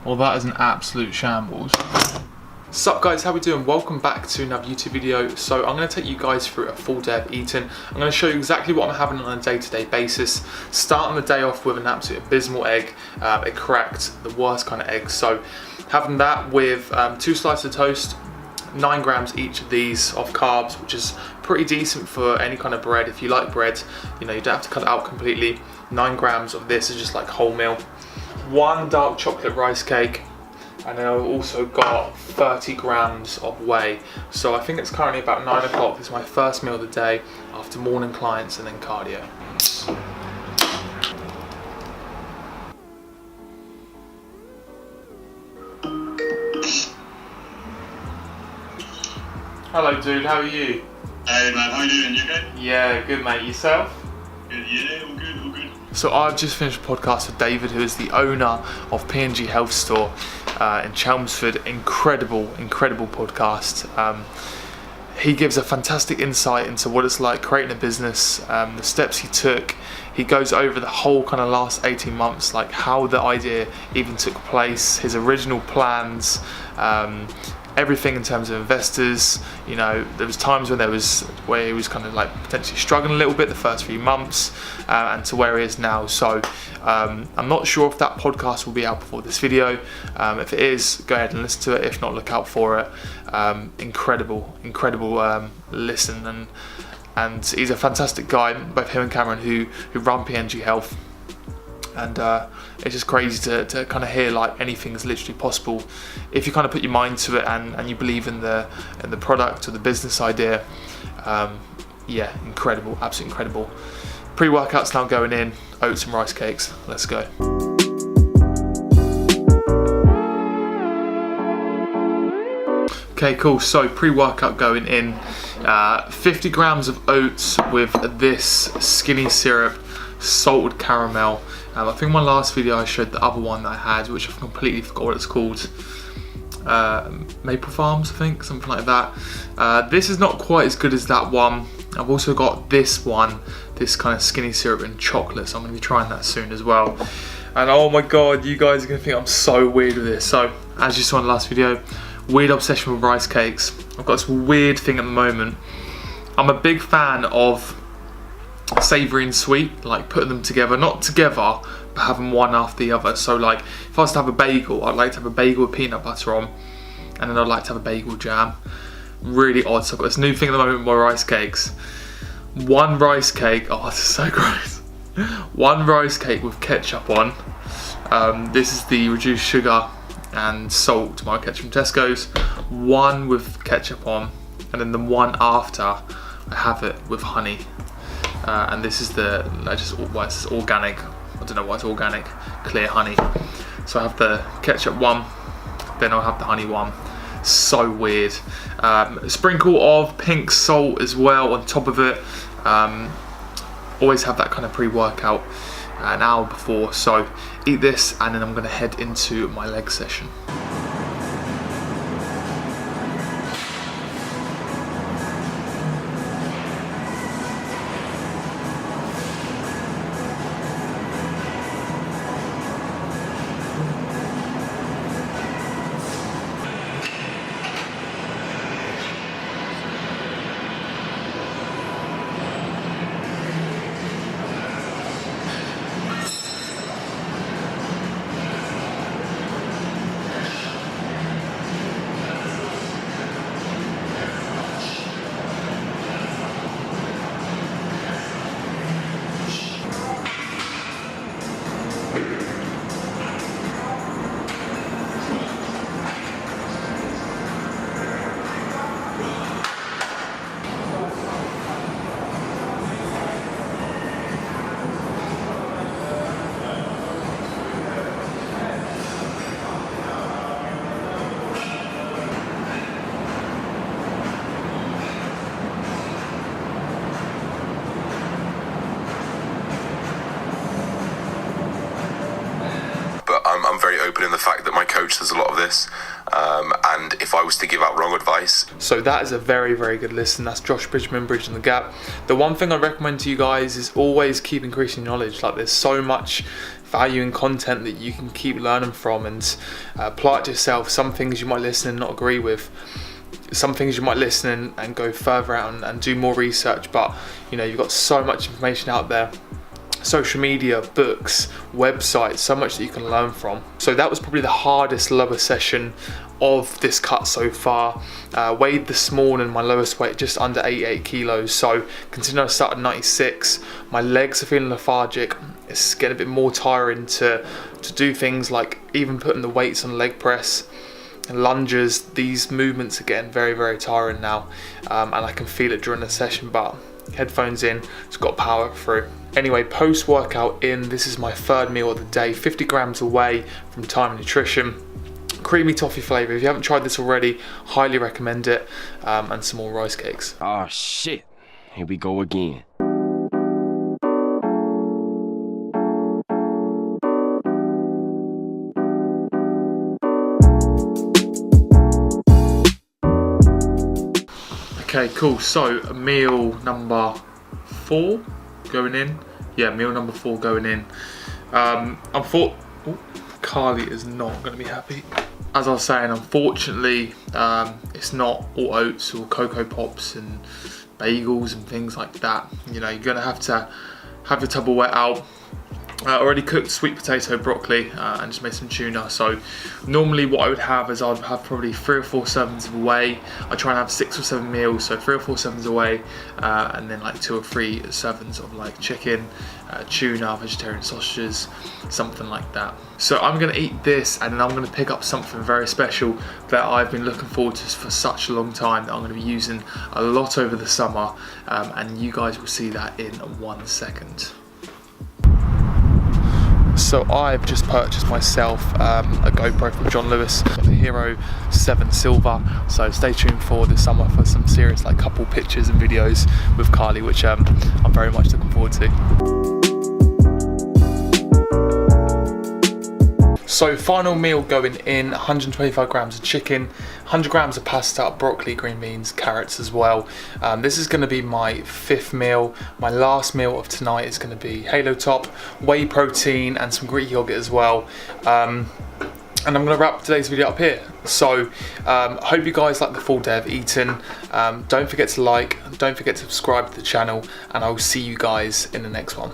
Well, that is an absolute shambles. Sup guys, how we doing? Welcome back to another YouTube video. So I'm going to take you guys through a full day of eating. I'm going to show you exactly what I'm having on a day-to-day basis. Starting the day off with an absolute abysmal egg. It cracked, the worst kind of egg. So having that with 2 slices of toast, 9 grams each of these of carbs, which is pretty decent for any kind of bread. If you like bread, you know, you don't have to cut it out completely. 9 grams of this is just like wholemeal. 1 dark chocolate rice cake. And then I've also got 30 grams of whey. So I think it's currently about 9 o'clock. This is my first meal of the day after morning clients and then cardio. Hello dude, how are you? Hey man, how you doing? You okay? Yeah, good mate. Yourself? Good, yeah, all good, all good. So I've just finished a podcast with David, who is the owner of P&G Health Store in Chelmsford. Incredible podcast. He gives a fantastic insight into what it's like creating a business, the steps he took. He goes over the whole kind of last 18 months, like how the idea even took place, his original plans, everything in terms of investors. You know, there was times where he was kind of like potentially struggling a little bit the first few months, and to where he is now. So I'm not sure if that podcast will be out before this video. If it is, go ahead and listen to it. If not, look out for it. Incredible listen, and he's a fantastic guy. Both him and Cameron who run P&G Health. And it's just crazy to kind of hear like anything's literally possible if you kind of put your mind to it and you believe in the product or the business idea. Yeah, incredible, absolutely incredible. Pre-workout's now going in, oats and rice cakes. Let's go. Okay, cool. So pre-workout going in, 50 grams of oats with this skinny syrup, salted caramel. I think in my last video I showed the other one that I had, which I've completely forgot what it's called. Maple Farms, I think, something like that. This is not quite as good as that one. I've also got this one, this kind of skinny syrup and chocolate, so I'm going to be trying that soon as well. And oh my god, you guys are going to think I'm so weird with this. So, as you saw in the last video, weird obsession with rice cakes. I've got this weird thing at the moment. I'm a big fan of savoury and sweet, like putting them together, not together, but having one after the other. So like, if I was to have a bagel, I'd like to have a bagel with peanut butter on, and then I'd like to have a bagel jam. Really odd. So I've got this new thing at the moment with my rice cakes. 1 rice cake, oh this is so gross. 1 rice cake with ketchup on. This is the reduced sugar and salt tomato ketchup from Tesco's. 1 with ketchup on, and then the one after I have it with honey. And this is it's organic. I don't know why it's organic, clear honey. So I have the ketchup one, then I'll have the honey one. So weird. A sprinkle of pink salt as well on top of it. Always have that kind of pre-workout an hour before. So eat this, and then I'm going to head into my leg session. I'm very open in the fact that my coach does a lot of this, and if I was to give out wrong advice. So that is a very, very good listen. That's Josh Bridgman, Bridging the Gap. The one thing I recommend to you guys is always keep increasing knowledge. Like, there's so much value in content that you can keep learning from and apply it to yourself. Some things you might listen and not agree with. Some things you might listen and go further out and do more research, but you know, you've got so much information out there. Social media, books, websites, so much that you can learn from. So that was probably the hardest lower session of this cut so far. Weighed this morning, my lowest weight just under 88 kilos. So considering I started at 96, my legs are feeling lethargic. It's getting a bit more tiring to do things like even putting the weights on leg press and lunges. These movements are getting very, very tiring now, and I can feel it during the session, but headphones in, it's got to power through. Anyway, post workout in, this is my third meal of the day, 50 grams away from Time Nutrition. Creamy toffee flavour. If you haven't tried this already, highly recommend it, and some more rice cakes. Oh shit, here we go again. Okay, cool. So meal number 4 going in. Yeah, meal number 4 going in. Carly is not going to be happy. As I was saying, unfortunately, it's not all oats or Cocoa Pops and bagels and things like that. You know, you're going to have your Tupperware out. Already cooked sweet potato, broccoli, and just made some tuna. So normally what I would have is I'd have probably 3 or 4 servings of whey. I try and have 6 or 7 meals, so 3 or 4 servings of whey, and then like 2 or 3 servings of like chicken, tuna, vegetarian sausages, something like that. So I'm gonna eat this, and then I'm gonna pick up something very special that I've been looking forward to for such a long time, that I'm gonna be using a lot over the summer, and you guys will see that in 1 second. So I've just purchased myself a GoPro from John Lewis, the Hero 7 Silver. So stay tuned for this summer for some serious like couple pictures and videos with Carly, which I'm very much looking forward to. So final meal going in, 125 grams of chicken, 100 grams of pasta, broccoli, green beans, carrots as well. This is going to be my 5th meal. My last meal of tonight is going to be Halo Top, whey protein and some Greek yogurt as well. And I'm going to wrap today's video up here. So hope you guys like the full day of eating. Don't forget to like, don't forget to subscribe to the channel, and I'll see you guys in the next one.